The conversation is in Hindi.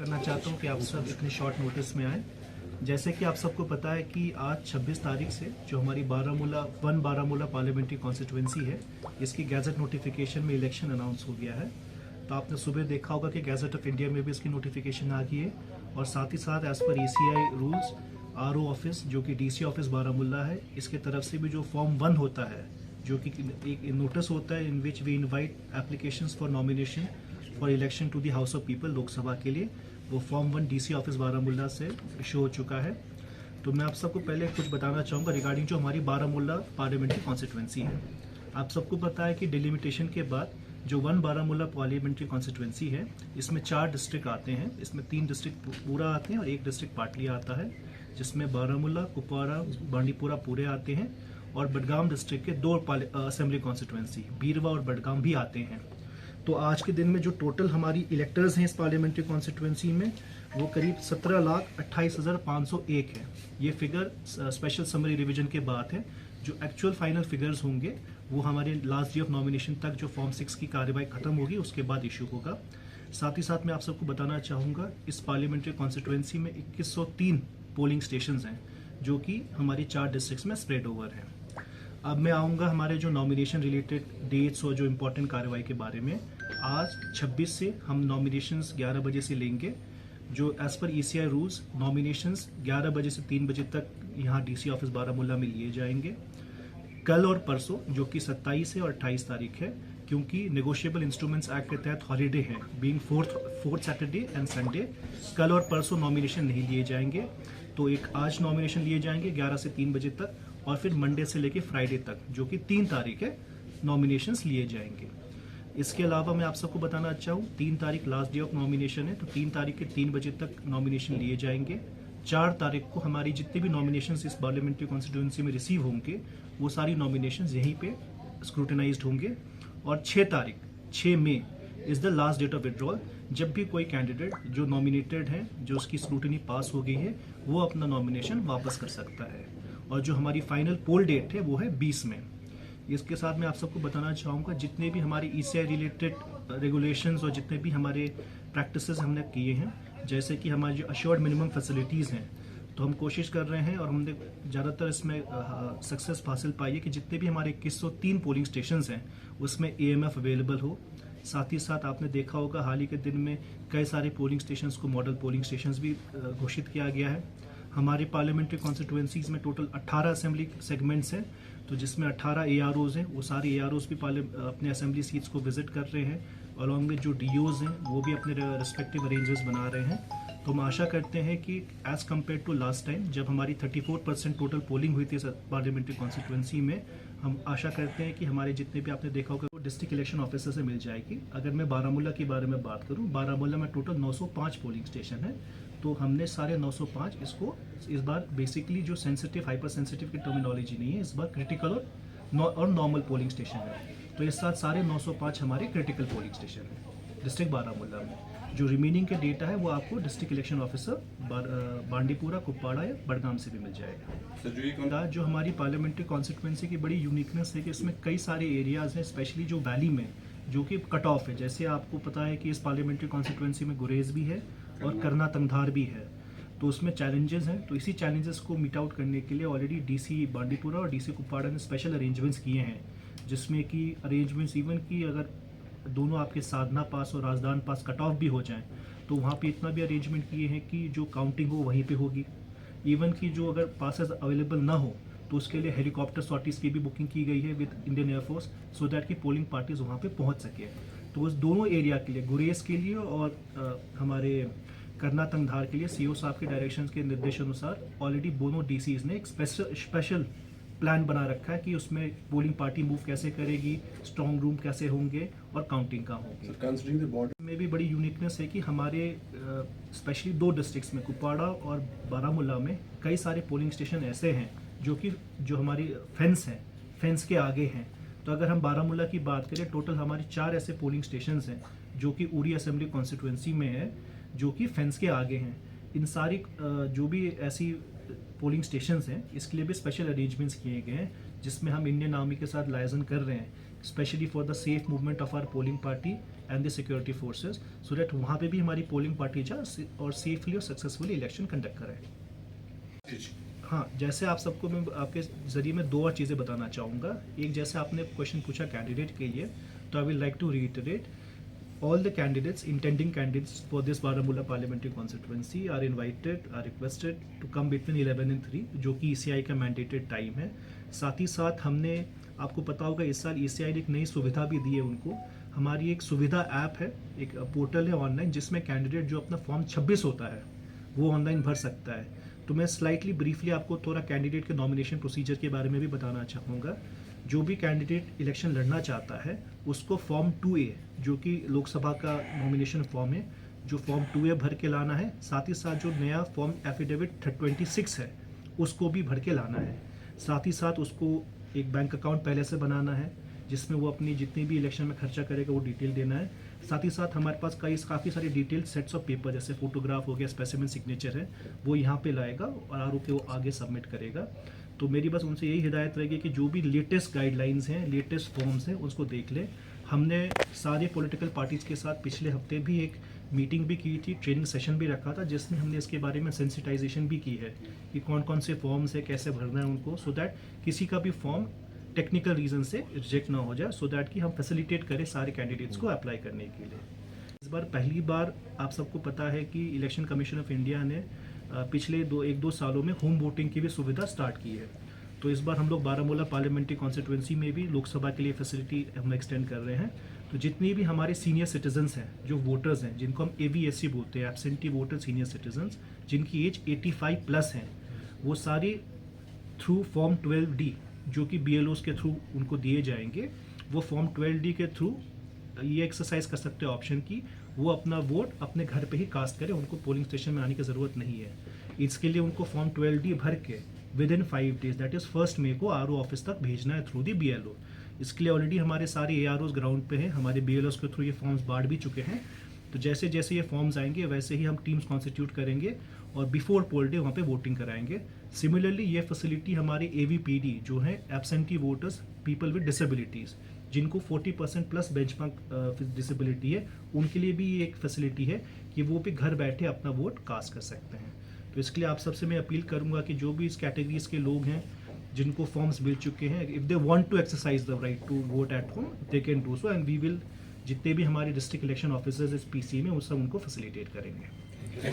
करना चाहता हूं कि आप सब इतने शॉर्ट नोटिस में आए। जैसे कि आप सबको पता है कि आज 26 तारीख से जो हमारी बारामूला पार्लियामेंट्री कॉन्स्टिट्यूंसी है, इसकी गैजेट नोटिफिकेशन में इलेक्शन अनाउंस हो गया है। तो आपने सुबह देखा होगा कि गैजेट ऑफ इंडिया में भी इसकी नोटिफिकेशन आ गई है और साथ ही साथ as per ECI rules RO office जो कि DC ऑफिस बारामूला है, इसके तरफ से भी जो फॉर्म 1 होता है, जो कि एक नोटिस होता है in which we invite applications for nomination for election to the House of People Lok Sabha के लिए, वो फॉर्म 1 DC ऑफिस बारामूला से इशू हो चुका है। तो मैं आप सबको पहले कुछ बताना चाहूँगा रिगार्डिंग जो हमारी बारामूला पार्लियामेंट्री कॉन्स्टिट्यूंसी है। आप सबको पता है कि डिलिमिटेशन के बाद जो 1 बारामूला पार्लियामेंट्री कॉन्स्टिट्यूंसी है, इसमें 4 डिस्ट्रिक्ट आते हैं। इसमें 3 डिस्ट्रिक्ट पूरा आते हैं और 1 डिस्ट्रिक्ट पाटली आता है, जिसमें बारामूला, कुपवाड़ा, बांडीपुरा पूरे आते हैं और बडगाम डिस्ट्रिक्ट के 2 असेंबली कॉन्स्टिट्यूंसी बीरवा और बडगाम भी आते हैं। तो आज के दिन में जो टोटल हमारी इलेक्टर्स हैं इस पार्लियामेंट्री कॉन्स्टिट्यूंसी में, वो करीब 17,28,501 है। ये फिगर स्पेशल समरी रिवीजन के बाद है। जो एक्चुअल फाइनल फिगर्स होंगे वो हमारे लास्ट डे ऑफ नॉमिनेशन तक जो फॉर्म 6 की कार्रवाई खत्म होगी उसके बाद इशू होगा। साथ ही साथ मैं आप सबको बताना चाहूँगा इस पार्लियामेंट्री कॉन्स्टिट्यूंसी में 2103 पोलिंग स्टेशन हैं जो कि हमारी 4 डिस्ट्रिक्ट्स में स्प्रेड ओवर हैं। अब मैं आऊँगा हमारे जो नॉमिनेशन रिलेटेड डेट्स और जो इम्पोर्टेंट कार्रवाई के बारे में। आज 26 से हम नॉमिनेशंस 11 बजे से लेंगे। जो as per ECI rules nominations 11 बजे से 3 बजे तक यहाँ DC ऑफिस बारामूला में लिए जाएंगे। कल और परसों जो कि 27 और 28 तारीख है, क्योंकि नेगोशिएबल इंस्ट्रूमेंट्स एक्ट के तहत हॉलीडे है being fourth Saturday and Sunday, कल और परसों नॉमिनेशन नहीं लिए जाएंगे। तो एक आज नॉमिनेशन लिए जाएंगे 11 से 3 बजे तक और फिर मंडे से लेके फ्राइडे तक जो कि 3 तारीख है नॉमिनेशंस लिए जाएंगे। इसके अलावा मैं आप सबको बताना चाहूँ 3 तारीख लास्ट डे ऑफ नॉमिनेशन है, तो 3 तारीख के 3 बजे तक नॉमिनेशन लिए जाएंगे। 4 तारीख को हमारी जितने भी नॉमिनेशंस इस पार्लियामेंट्री कॉन्स्टिट्यूंसी में रिसीव होंगे वो सारी नॉमिनेशंस यहीं पे स्क्रूटिनाइज्ड होंगे। और 6 May is the last date of withdrawal, जब भी कोई कैंडिडेट जो नॉमिनेटेड है, जो उसकी स्क्रूटिनी पास हो गई है, वो अपना नॉमिनेशन वापस कर सकता है। और जो हमारी फाइनल पोल डेट है वो है 20 में। इसके साथ मैं आप सबको बताना चाहूँगा जितने भी हमारी ECI रिलेटेड रेगुलेशंस और जितने भी हमारे प्रैक्टिसेस हमने किए हैं, जैसे कि हमारी जो अश्योर्ड मिनिमम फैसिलिटीज़ हैं, तो हम कोशिश कर रहे हैं और हमने ज़्यादातर इसमें सक्सेस हासिल पाई है कि जितने भी हमारे 2103 पोलिंग स्टेशंस हैं उसमें AMF अवेलेबल हो। साथ ही साथ आपने देखा होगा हाल ही के दिन में कई सारे पोलिंग स्टेशंस को मॉडल पोलिंग स्टेशंस भी घोषित किया गया है। हमारी पार्लियामेंट्री कॉन्स्टिट्यूंसीज में टोटल 18 असेंबली सेगमेंट्स हैं, तो जिसमें 18 AROs हैं। वो सारे AROs भी अपने असेंबली सीट्स को विजिट कर रहे हैं, अलॉन्ग में जो DOs हैं वो भी अपने रिस्पेक्टिव अरेंजमेंट्स बना रहे हैं। तो हम आशा करते हैं कि as compared to last time जब हमारी 34% टोटल पोलिंग हुई थी पार्लियामेंट्री कॉन्स्टिट्यूंसी में, हम आशा करते हैं कि हमारे जितने भी आपने देखा होगा वो डिस्ट्रिक्ट इलेक्शन ऑफिसर से मिल जाएगी। अगर मैं बारामूला के बारे में बात करूं, बारामूला में टोटल 905 पोलिंग स्टेशन है। तो हमने सारे 905 इसको इस बार बेसिकली जो सेंसिटिव हाइपर सेंसिटिव की टर्मिनोलॉजी नहीं है, इस बार क्रिटिकल और नॉर्मल पोलिंग स्टेशन है। तो इस साथ सारे 905 हमारे क्रिटिकल पोलिंग स्टेशन है डिस्ट्रिक्ट बारामूला में। जो रिमेनिंग के डेटा है वो आपको district election officer Bandipora, Kupwara या बडगाम से भी मिल जाएगा। जो हमारी पार्लियामेंट्री कॉन्स्टिट्यूंसी की बड़ी यूनिकनेस है कि इसमें कई सारे एरियाज़ हैं, स्पेशली जो वैली में जो कि कट ऑफ है। जैसे आपको पता है कि इस पार्लियामेंट्री कॉन्स्टिट्यूंसी में गुरेज भी है और करना तंगधार भी है, तो उसमें चैलेंजेस हैं। तो इसी चैलेंजेस को मीट आउट करने के लिए ऑलरेडी DC बांडीपुरा और DC कुपवाड़ा ने स्पेशल अरेंजमेंट्स किए हैं, जिसमें कि अरेंजमेंट्स इवन कि अगर दोनों आपके साधना पास और राजदान पास कट ऑफ भी हो जाएं तो वहाँ पे इतना भी अरेंजमेंट किए हैं कि जो काउंटिंग हो वहीं पे होगी। इवन कि जो अगर पासेस अवेलेबल ना हो तो उसके लिए हेलीकॉप्टर सॉर्टीज़ की भी बुकिंग की गई है with Indian air force, so that कि पोलिंग पार्टीज वहाँ पे पहुँच सके। तो उस दोनों एरिया के लिए, गुरेज के लिए और हमारे करना तंगधार के लिए, CO साहब के डायरेक्शंस के निर्देशानुसार ऑलरेडी दोनों DCs ने एक स्पेशल प्लान बना रखा है कि उसमें पोलिंग पार्टी मूव कैसे करेगी, स्ट्रॉन्ग रूम कैसे होंगे और काउंटिंग कहाँ होगी। में भी बड़ी यूनिकनेस है कि हमारे स्पेशली 2 डिस्ट्रिक्ट्स में, कुपवाड़ा और बारामूला में, कई सारे पोलिंग स्टेशन ऐसे हैं जो हमारी फेंस के आगे हैं। तो अगर हम बारामूला की बात करें, टोटल हमारी 4 ऐसे पोलिंग स्टेशन हैं जो कि उरी असेंबली कॉन्स्टिट्यूंसी में है, जो कि फेंस के आगे हैं। इन सारी जो भी ऐसी पोलिंग स्टेशंस हैं इसके लिए भी स्पेशल अरेंजमेंट्स किए गए हैं, जिसमें हम इंडियन आर्मी के साथ लाइजन कर रहे हैं, specially for the safe movement of our polling party and the security forces, so that वहाँ पे भी हमारी पोलिंग पार्टी जाए और सेफली और सक्सेसफुली इलेक्शन कंडक्ट करें। हाँ, जैसे आप सबको मैं आपके ज़रिए में 2 और चीज़ें बताना चाहूँगा। एक, जैसे आपने क्वेश्चन पूछा कैंडिडेट के लिए, तो I will like to reiterate all the candidates, intending candidates for this Baramulla parliamentary constituency are invited, are requested to come between 11 and 3, जो कि ECI का mandated टाइम है। साथ ही साथ हमने, आपको पता होगा, इस साल ECI ने एक नई सुविधा भी दी है उनको। हमारी एक सुविधा ऐप है, एक पोर्टल है ऑनलाइन, जिसमें कैंडिडेट जो अपना फॉर्म 26 होता है वो ऑनलाइन भर सकता है। तो मैं स्लाइटली ब्रीफली आपको थोड़ा कैंडिडेट के नॉमिनेशन प्रोसीजर के बारे में भी बताना चाहूँगा। जो भी कैंडिडेट इलेक्शन लड़ना चाहता है उसको फॉर्म 2A, जो कि लोकसभा का नॉमिनेशन फॉर्म है, जो फॉर्म 2A भर के लाना है। साथ ही साथ जो नया फॉर्म एफिडेविट 26 है उसको भी भर के लाना है। साथ ही साथ उसको एक बैंक अकाउंट पहले से बनाना है, जिसमें वो अपनी जितनी भी इलेक्शन में खर्चा करेगा वो डिटेल देना है। साथ ही साथ हमारे पास काफ़ी सारी डिटेल सेट्स ऑफ पेपर, जैसे फोटोग्राफ हो गया, स्पेसिमेन सिग्नेचर है, वो यहाँ पे लाएगा और आर.ओ. के वो आगे सबमिट करेगा। तो मेरी बस उनसे यही हिदायत रहेगी कि जो भी लेटेस्ट गाइडलाइंस हैं, लेटेस्ट फॉर्म्स हैं, उसको देख लें। हमने सारे पॉलिटिकल पार्टीज़ के साथ पिछले हफ्ते भी एक मीटिंग भी की थी, ट्रेनिंग सेशन भी रखा था, जिसमें हमने इसके बारे में सेंसिटाइजेशन भी की है कि कौन कौन से फॉर्म्स है, कैसे भरना है उनको, सो दैट किसी का भी फॉर्म टेक्निकल रीज़न से रिजेक्ट ना हो जाए, सो दैट कि हम फैसिलिटेट करें सारे कैंडिडेट्स को अप्लाई करने के लिए। इस बार पहली बार आप सबको पता है कि इलेक्शन कमीशन ऑफ इंडिया ने पिछले 1-2 सालों में होम वोटिंग की भी सुविधा स्टार्ट की है। तो इस बार हम लोग बारामूला पार्लियामेंट्री कॉन्स्टिट्यूंसी में भी लोकसभा के लिए फैसिलिटी हम एक्सटेंड कर रहे हैं। तो जितनी भी हमारे सीनियर सिटीजन्स हैं, जो वोटर्स हैं, जिनको हम AVSC बोलते हैं, एब्सेंटी वोटर सीनियर सिटीजन्स, जिनकी एज 85+ हैं, वो सारे थ्रू फॉर्म 12D, जो कि BLOs के थ्रू उनको दिए जाएंगे, वो फॉर्म 12D के थ्रू ये एक्सरसाइज कर सकते हैं ऑप्शन की वो अपना वोट अपने घर पे ही कास्ट करें, उनको पोलिंग स्टेशन में आने की ज़रूरत नहीं है। इसके लिए उनको फॉर्म 12D भर के विदिन 5 days, दैट इज़ 1 मई को RO ऑफिस तक भेजना है थ्रू दी BLO। इसके लिए ऑलरेडी हमारे सारे AROs ग्राउंड पे हैं, हमारे BLOs के थ्रू ये फॉर्म्स बांट भी चुके हैं। तो जैसे जैसे ये फॉर्म्स आएंगे वैसे ही हम टीम्स कॉन्स्टिट्यूट करेंगे और बिफोर पोल डे वहाँ पे वोटिंग कराएंगे। सिमिलरली ये फैसिलिटी हमारे AVPD जो है absentee voters, people with disabilities, जिनको 40% प्लस बेंचमार्क डिसेबिलिटी है, उनके लिए भी ये एक फैसिलिटी है कि वो भी घर बैठे अपना वोट कास्ट कर सकते हैं। तो इसके लिए आप सबसे मैं अपील करूंगा कि जो भी इस कैटेगरीज के लोग हैं जिनको फॉर्म्स मिल चुके हैं, if they want to exercise the right to vote at home, they can do so, and we will, जितने भी हमारे डिस्ट्रिक्ट इलेक्शन ऑफिसर्स इस PC में, वो सब उनको फैसिलिटेट करेंगे।